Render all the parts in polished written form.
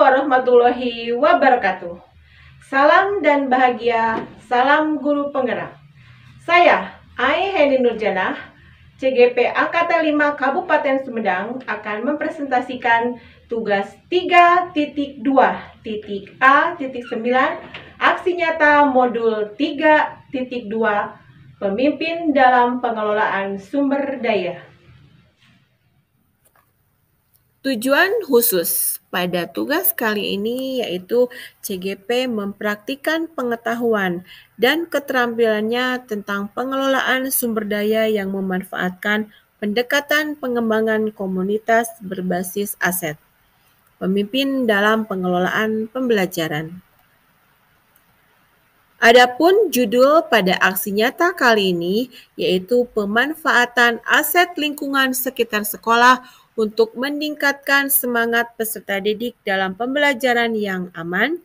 warahmatullahi wabarakatuh. Salam dan bahagia, salam guru penggerak. Saya, Ai Heni Nurjanah, CGP Angkatan 5 Kabupaten Sumedang akan mempresentasikan tugas 3.2.A.9 Aksi Nyata Modul 3.2 Pemimpin dalam Pengelolaan Sumber Daya. Tujuan khusus pada tugas kali ini yaitu CGP mempraktikkan pengetahuan dan keterampilannya tentang pengelolaan sumber daya yang memanfaatkan pendekatan pengembangan komunitas berbasis aset. Pemimpin dalam pengelolaan pembelajaran. Adapun judul pada aksi nyata kali ini yaitu pemanfaatan aset lingkungan sekitar sekolah untuk meningkatkan semangat peserta didik dalam pembelajaran yang aman,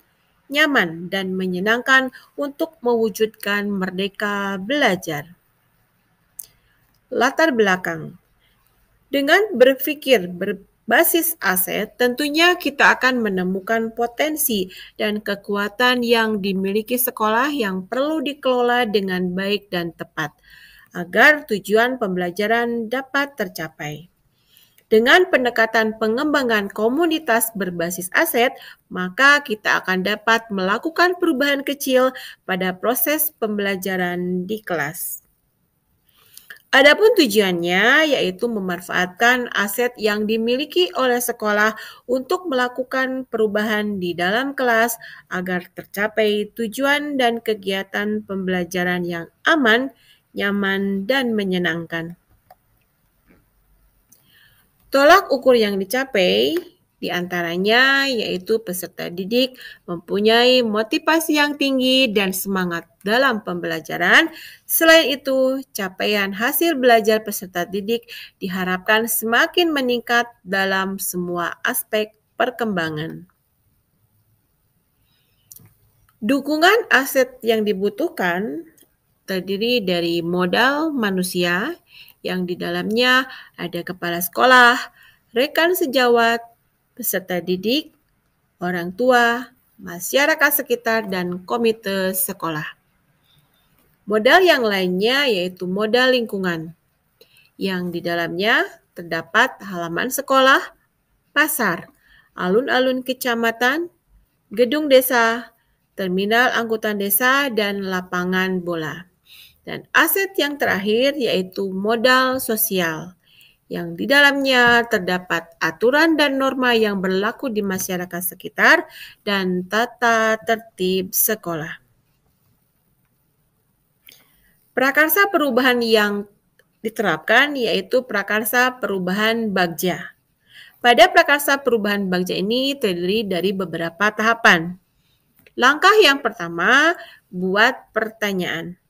nyaman, dan menyenangkan untuk mewujudkan merdeka belajar. Latar belakang. Dengan berpikir berbasis aset, tentunya kita akan menemukan potensi dan kekuatan yang dimiliki sekolah yang perlu dikelola dengan baik dan tepat, agar tujuan pembelajaran dapat tercapai. Dengan pendekatan pengembangan komunitas berbasis aset, maka kita akan dapat melakukan perubahan kecil pada proses pembelajaran di kelas. Adapun tujuannya yaitu memanfaatkan aset yang dimiliki oleh sekolah untuk melakukan perubahan di dalam kelas agar tercapai tujuan dan kegiatan pembelajaran yang aman, nyaman, dan menyenangkan. Tolak ukur yang dicapai diantaranya yaitu peserta didik mempunyai motivasi yang tinggi dan semangat dalam pembelajaran. Selain itu, capaian hasil belajar peserta didik diharapkan semakin meningkat dalam semua aspek perkembangan. Dukungan aset yang dibutuhkan terdiri dari modal manusia yang di dalamnya ada kepala sekolah, rekan sejawat, peserta didik, orang tua, masyarakat sekitar, dan komite sekolah. Modal yang lainnya yaitu modal lingkungan, yang di dalamnya terdapat halaman sekolah, pasar, alun-alun kecamatan, gedung desa, terminal angkutan desa, dan lapangan bola. Dan aset yang terakhir yaitu modal sosial, yang di dalamnya terdapat aturan dan norma yang berlaku di masyarakat sekitar dan tata tertib sekolah. Prakarsa perubahan yang diterapkan yaitu prakarsa perubahan Bagja. Pada prakarsa perubahan Bagja ini terdiri dari beberapa tahapan. Langkah yang pertama, buat pertanyaan.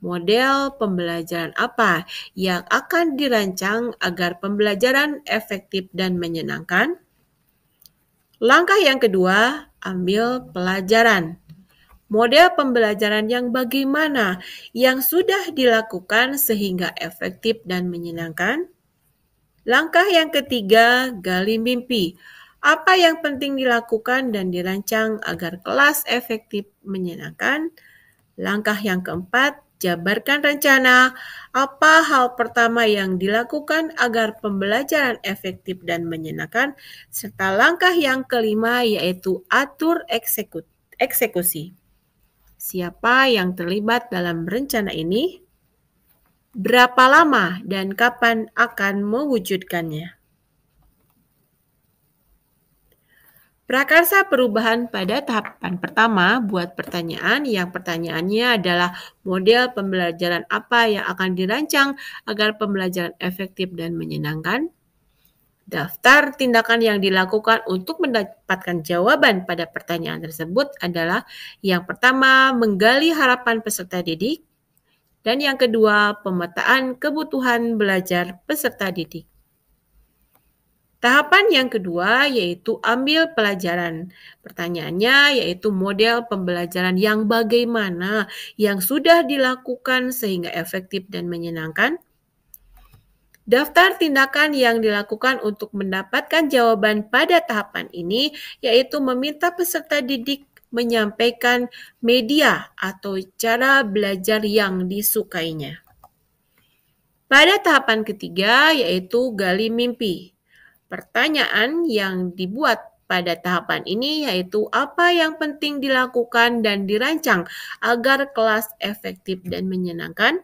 Model pembelajaran apa yang akan dirancang agar pembelajaran efektif dan menyenangkan? Langkah yang kedua, ambil pelajaran. Model pembelajaran yang bagaimana yang sudah dilakukan sehingga efektif dan menyenangkan? Langkah yang ketiga, gali mimpi. Apa yang penting dilakukan dan dirancang agar kelas efektif menyenangkan? Langkah yang keempat, jabarkan rencana. Apa hal pertama yang dilakukan agar pembelajaran efektif dan menyenangkan? Serta langkah yang kelima yaitu atur eksekusi. Siapa yang terlibat dalam rencana ini? Berapa lama dan kapan akan mewujudkannya? Prakarsa perubahan pada tahapan pertama, buat pertanyaan yang pertanyaannya adalah model pembelajaran apa yang akan dirancang agar pembelajaran efektif dan menyenangkan. Daftar tindakan yang dilakukan untuk mendapatkan jawaban pada pertanyaan tersebut adalah yang pertama, menggali harapan peserta didik, dan yang kedua, pemetaan kebutuhan belajar peserta didik. Tahapan yang kedua yaitu ambil pelajaran. Pertanyaannya yaitu model pembelajaran yang bagaimana yang sudah dilakukan sehingga efektif dan menyenangkan. Daftar tindakan yang dilakukan untuk mendapatkan jawaban pada tahapan ini yaitu meminta peserta didik menyampaikan media atau cara belajar yang disukainya. Pada tahapan ketiga yaitu gali mimpi. Pertanyaan yang dibuat pada tahapan ini yaitu apa yang penting dilakukan dan dirancang agar kelas efektif dan menyenangkan.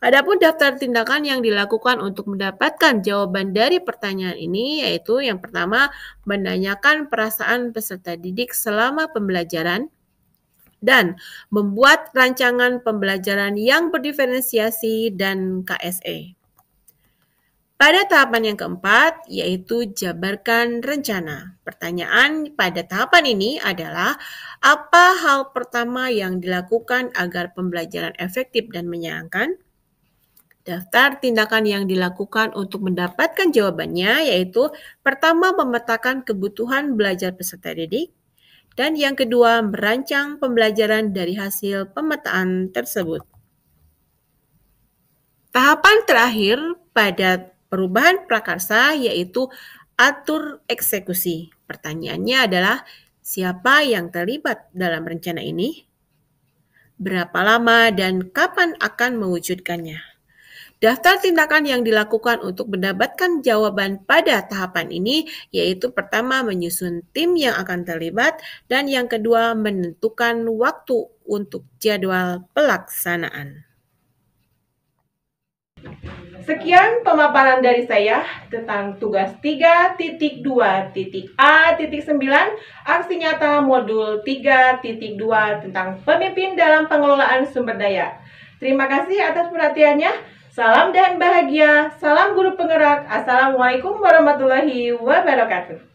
Adapun daftar tindakan yang dilakukan untuk mendapatkan jawaban dari pertanyaan ini yaitu yang pertama menanyakan perasaan peserta didik selama pembelajaran dan membuat rancangan pembelajaran yang berdiferensiasi dan KSE. Pada tahapan yang keempat, yaitu jabarkan rencana. Pertanyaan pada tahapan ini adalah, apa hal pertama yang dilakukan agar pembelajaran efektif dan menyenangkan? Daftar tindakan yang dilakukan untuk mendapatkan jawabannya, yaitu pertama memetakan kebutuhan belajar peserta didik, dan yang kedua merancang pembelajaran dari hasil pemetaan tersebut. Tahapan terakhir pada perubahan prakarsa yaitu atur eksekusi. Pertanyaannya adalah siapa yang terlibat dalam rencana ini? Berapa lama dan kapan akan mewujudkannya? Daftar tindakan yang dilakukan untuk mendapatkan jawaban pada tahapan ini yaitu pertama menyusun tim yang akan terlibat dan yang kedua menentukan waktu untuk jadwal pelaksanaan. Sekian pemaparan dari saya tentang tugas 3.2.A.9 aksi nyata modul 3.2 tentang pemimpin dalam pengelolaan sumber daya. Terima kasih atas perhatiannya. Salam dan bahagia, salam guru penggerak. Assalamualaikum warahmatullahi wabarakatuh.